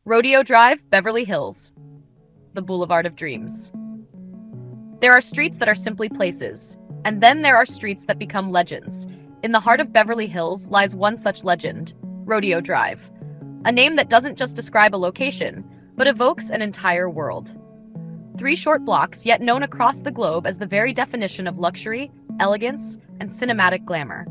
Rodeo Drive, Beverly Hills, the Boulevard of Dreams. There are streets that are simply places, and then there are streets that become legends. In the heart of Beverly Hills lies one such legend, Rodeo Drive, a name that doesn't just describe a location, but evokes an entire world. 3 short blocks, yet known across the globe as the very definition of luxury, elegance, and cinematic glamour.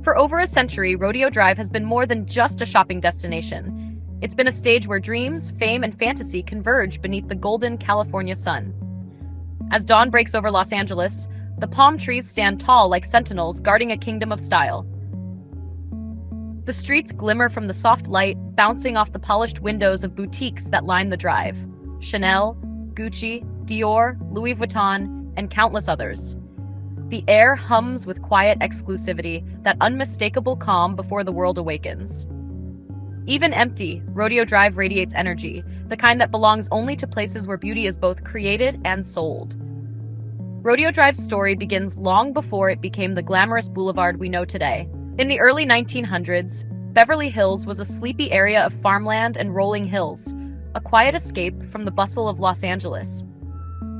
For over a century, Rodeo Drive has been more than just a shopping destination. It's been a stage where dreams, fame, and fantasy converge beneath the golden California sun. As dawn breaks over Los Angeles, the palm trees stand tall like sentinels guarding a kingdom of style. The streets glimmer from the soft light, bouncing off the polished windows of boutiques that line the drive. Chanel, Gucci, Dior, Louis Vuitton, and countless others. The air hums with quiet exclusivity, that unmistakable calm before the world awakens. Even empty, Rodeo Drive radiates energy, the kind that belongs only to places where beauty is both created and sold. Rodeo Drive's story begins long before it became the glamorous boulevard we know today. In the early 1900s, Beverly Hills was a sleepy area of farmland and rolling hills, a quiet escape from the bustle of Los Angeles.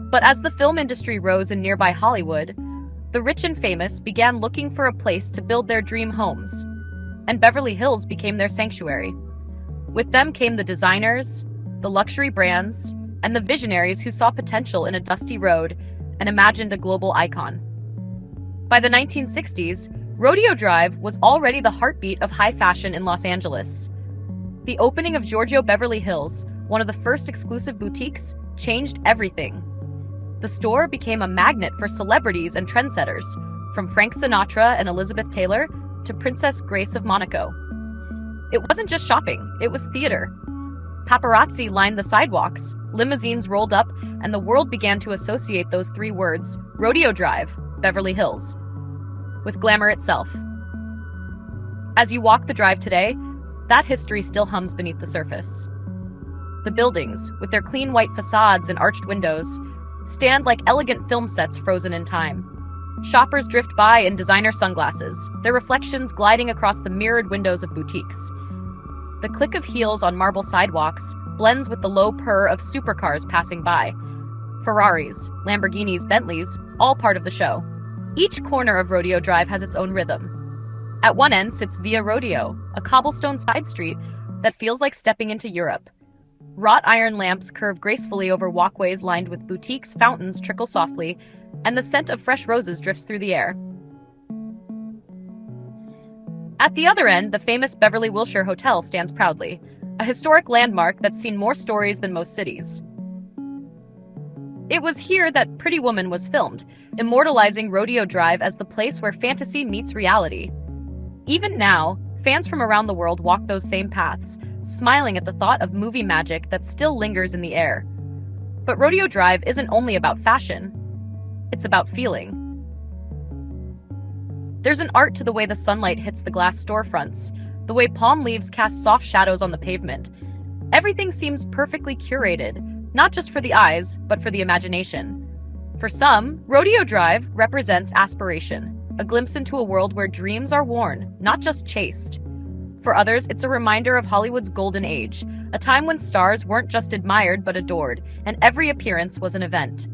But as the film industry rose in nearby Hollywood, the rich and famous began looking for a place to build their dream homes, and Beverly Hills became their sanctuary. With them came the designers, the luxury brands, and the visionaries who saw potential in a dusty road and imagined a global icon. By the 1960s, Rodeo Drive was already the heartbeat of high fashion in Los Angeles. The opening of Giorgio Beverly Hills, one of the first exclusive boutiques, changed everything. The store became a magnet for celebrities and trendsetters, from Frank Sinatra and Elizabeth Taylor to Princess Grace of Monaco. It wasn't just shopping, it was theater. Paparazzi lined the sidewalks, limousines rolled up, and the world began to associate those 3 words, Rodeo Drive, Beverly Hills, with glamour itself. As you walk the drive today, that history still hums beneath the surface. The buildings, with their clean white facades and arched windows, stand like elegant film sets frozen in time. Shoppers drift by in designer sunglasses, their reflections gliding across the mirrored windows of boutiques. The click of heels on marble sidewalks blends with the low purr of supercars passing by. Ferraris, Lamborghinis, Bentleys, all part of the show. Each corner of Rodeo Drive has its own rhythm. At one end sits Via Rodeo, a cobblestone side street that feels like stepping into Europe. Wrought iron lamps curve gracefully over walkways lined with boutiques, fountains trickle softly, and the scent of fresh roses drifts through the air. At the other end, the famous Beverly Wilshire Hotel stands proudly, a historic landmark that's seen more stories than most cities. It was here that Pretty Woman was filmed, immortalizing Rodeo Drive as the place where fantasy meets reality. Even now, fans from around the world walk those same paths, smiling at the thought of movie magic that still lingers in the air. But Rodeo Drive isn't only about fashion. It's about feeling. There's an art to the way the sunlight hits the glass storefronts, the way palm leaves cast soft shadows on the pavement. Everything seems perfectly curated, not just for the eyes, but for the imagination. For some, Rodeo Drive represents aspiration, a glimpse into a world where dreams are worn, not just chased. For others, it's a reminder of Hollywood's golden age, a time when stars weren't just admired but adored, and every appearance was an event.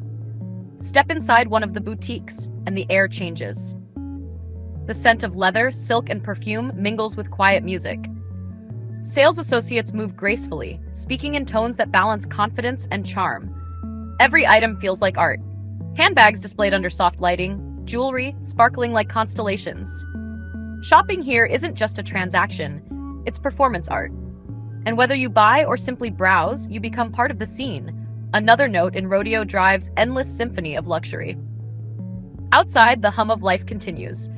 Step inside one of the boutiques, and the air changes. The scent of leather, silk, and perfume mingles with quiet music. Sales associates move gracefully, speaking in tones that balance confidence and charm. Every item feels like art. Handbags displayed under soft lighting, jewelry sparkling like constellations. Shopping here isn't just a transaction, it's performance art. And whether you buy or simply browse, you become part of the scene, another note in Rodeo Drive's endless symphony of luxury. Outside, the hum of life continues.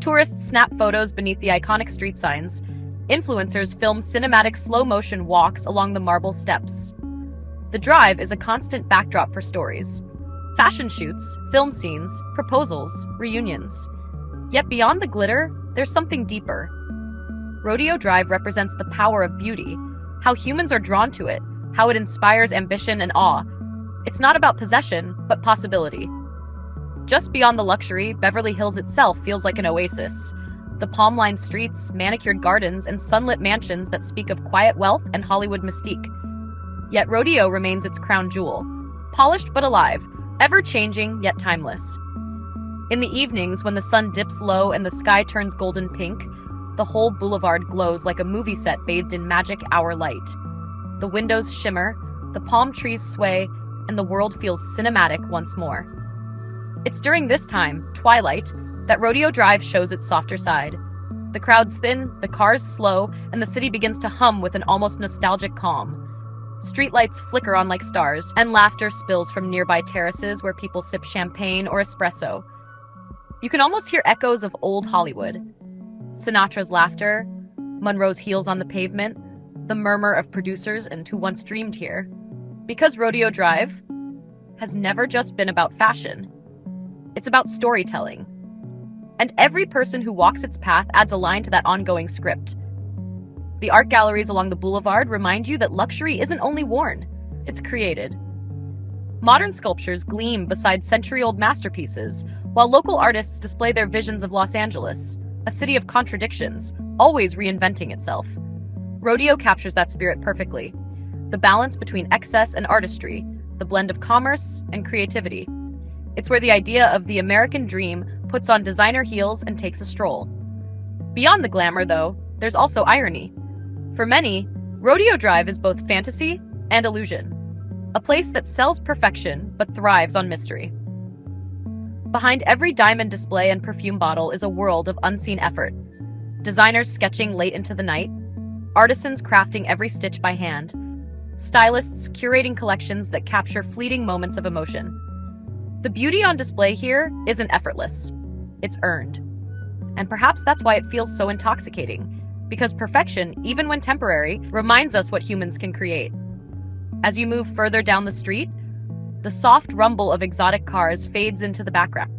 Tourists snap photos beneath the iconic street signs. Influencers film cinematic slow-motion walks along the marble steps. The drive is a constant backdrop for stories. Fashion shoots, film scenes, proposals, reunions. Yet beyond the glitter, there's something deeper. Rodeo Drive represents the power of beauty, how humans are drawn to it, how it inspires ambition and awe. It's not about possession, but possibility. Just beyond the luxury, Beverly Hills itself feels like an oasis. the palm-lined streets, manicured gardens, and sunlit mansions that speak of quiet wealth and Hollywood mystique. Yet Rodeo remains its crown jewel, polished but alive, ever-changing yet timeless. In the evenings, when the sun dips low and the sky turns golden pink, the whole boulevard glows like a movie set bathed in magic hour light. The windows shimmer, the palm trees sway, and the world feels cinematic once more. It's during this time, twilight, that Rodeo Drive shows its softer side. The crowds thin, the cars slow, and the city begins to hum with an almost nostalgic calm. Streetlights flicker on like stars, and laughter spills from nearby terraces where people sip champagne or espresso. You can almost hear echoes of old Hollywood. Sinatra's laughter, Monroe's heels on the pavement, the murmur of producers and who once dreamed here. Because Rodeo Drive has never just been about fashion. It's about storytelling. And every person who walks its path adds a line to that ongoing script. The art galleries along the boulevard remind you that luxury isn't only worn, it's created. Modern sculptures gleam beside century-old masterpieces, while local artists display their visions of Los Angeles, a city of contradictions, always reinventing itself. Rodeo captures that spirit perfectly. The balance between excess and artistry, the blend of commerce and creativity. It's where the idea of the American dream puts on designer heels and takes a stroll. Beyond the glamour, though, there's also irony. For many, Rodeo Drive is both fantasy and illusion. A place that sells perfection but thrives on mystery. Behind every diamond display and perfume bottle is a world of unseen effort. Designers sketching late into the night, artisans crafting every stitch by hand, stylists curating collections that capture fleeting moments of emotion. The beauty on display here isn't effortless. It's earned. And perhaps that's why it feels so intoxicating, because perfection, even when temporary, reminds us what humans can create. As you move further down the street, the soft rumble of exotic cars fades into the background.